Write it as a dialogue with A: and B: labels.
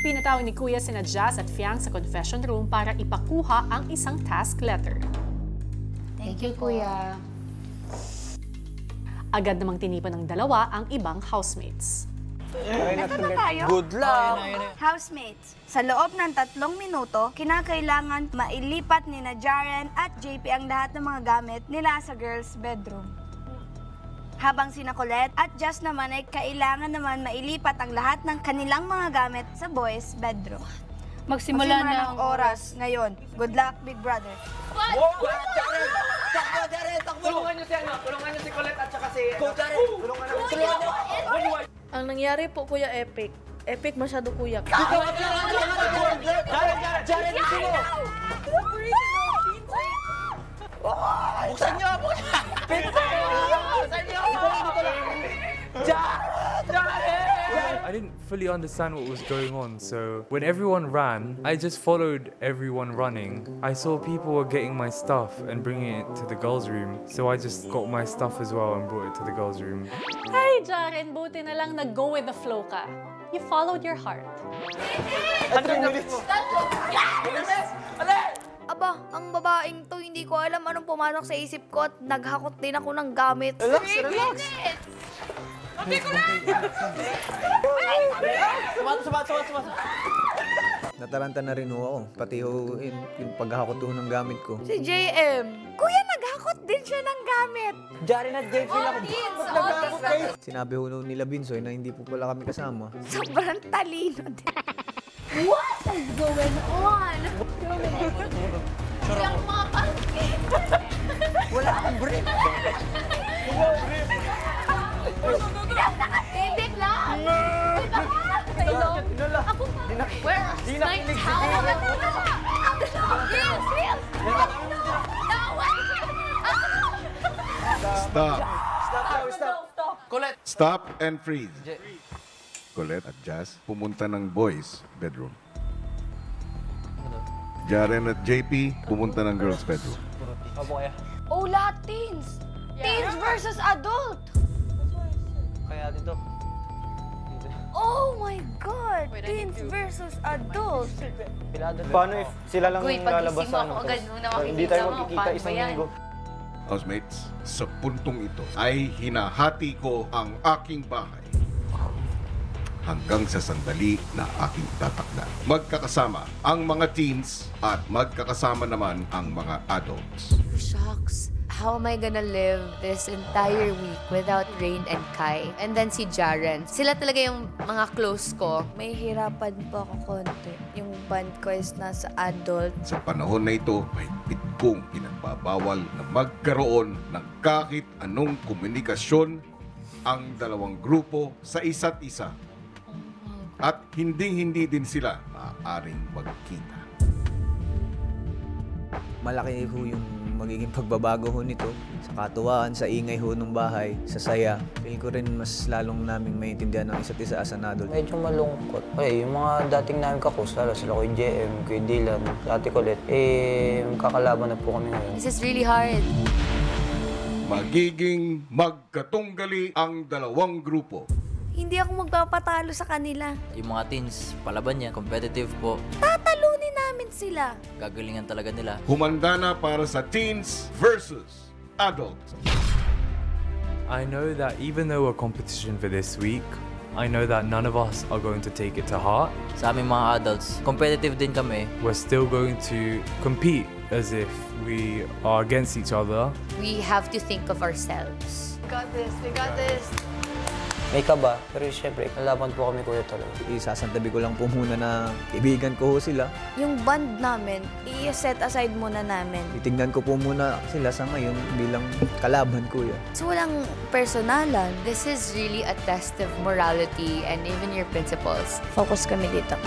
A: Pinatawag ni Kuya sina Jazz at Fiang sa confession room para ipakuha ang isang task letter.
B: Thank you, Kuya.
A: Agad namang tinipan ng dalawa ang ibang housemates.
C: Ito na tayo.
D: Good luck!
C: Housemates, sa loob ng 3 minuto, kinakailangan mailipat ni na Jaren at JP ang lahat ng mga gamit nila sa girls' bedroom. Habang sina Colette at Jazz naman ay kailangan naman mailipat ang lahat ng kanilang mga gamit sa boys' bedroom.
B: Magsimula na
C: ng oras ngayon. Good luck, Big Brother.
D: Jaren! Takbo, Jaren! Takbo!
E: Tulungan niyo si tulungan niyo si Colette at saka si...
D: Go, Jaren! Tulungan niyo!
F: Ang nangyari po, Kuya Epic. Epic masyado, Kuya.
D: Jaren! Jaren! Ito mo! Buksan niyo! Buksan niyo!
G: I didn't fully understand what was going on, so when everyone ran, I just followed everyone running. I saw people were getting my stuff and bringing it to the girls' room, so I just got my stuff as well and brought it to the girls' room.
A: Hey, Jaren, buti na lang nag-go with the flow ka. You followed your heart.
D: 100 minutes!
B: Aba, ang babaeng to, hindi ko alam anong pumasok sa isip ko at naghakot din ako ng gamit.
D: Relax, relax! Sumato!
H: Nataranta na rin ho ako, pati ho yung paghahakot ho ng gamit ko.
B: Si JM. Kuya, naghakot din siya ng gamit.
D: Jaren at JP lang.
H: Sinabi ho nila Binsoy na hindi po pala kami kasama.
B: Sobrang talino din. What is going on? Yung mga pangkit.
D: Wala akong brief!
B: Hindi lang! Hello? Ako pa. Where's my towel?
I: Stop.
D: Stop! Colette!
I: Stop and freeze. Colette at Jazz pumunta ng boys' bedroom. Jaren at JP pumunta ng girls' bedroom.
D: Opo kaya.
B: Oh, lahat teens! Teens versus adult!
D: Kaya dito.
B: Oh my God! Teens versus adult!
D: Paano if sila lang
J: Uy,
D: lalabas
J: pagising mo ako agad nung nakikita
D: Hindi tayo
J: mo,
D: magkikita
J: paano
D: isang
J: ba yan?
D: linggo.
I: Housemates, sa puntong ito ay hinahati ko ang aking bahay hanggang sa sandali na aking tatakda. Magkakasama ang mga teens at magkakasama naman ang mga adults.
J: Shucks. How am I gonna live this entire week without Rain and Kai? And then si Jaren. Sila talaga yung mga close ko.
B: May hirapan pa ako konti. Yung band ko is nasa adult.
I: Sa panahon na ito, mahigpit kong pinagbabawal na magkaroon ng kahit anong komunikasyon ang dalawang grupo sa isa't isa. At hindi din sila maaaring magkita.
H: Malaki ho yung magiging pagbabago ho nito. Sa katuwaan, sa ingay ho ng bahay, sa saya. Feel ko rin mas lalong naming maintindihan ng isa't isa as an adult.
D: Medyo malungkot. Okay, yung mga dating namin kakus, lalo sila kay JM, kay Dylan, dati Colette, kakalaban na po kami ngayon.
J: This is really hard.
I: Magiging magkatunggali ang dalawang grupo.
B: Hindi ako magpapatalo sa kanila.
K: Yung mga teens, palaban yan, competitive po.
B: Tatalunin namin sila.
K: Gagalingan talaga nila.
I: Humanda na para sa teens versus adults.
G: I know that even though we're competition for this week, I know that none of us are going to take it to heart.
K: Sa aming mga adults, competitive din kami.
G: We're still going to compete as if we are against each other.
J: We have to think of ourselves.
B: We got this. We got this.
D: May kaba, pero syempre, nalaban po kami kuya talaga.
H: Isasantabi ko lang po muna na kaibigan ko ho sila.
B: Yung band namin, i-set aside muna namin.
H: Titignan ko po muna sila sa ngayon bilang kalaban ko yan.
B: So walang personalan.
J: This is really a test of morality and even your principles.
B: Focus kami dito.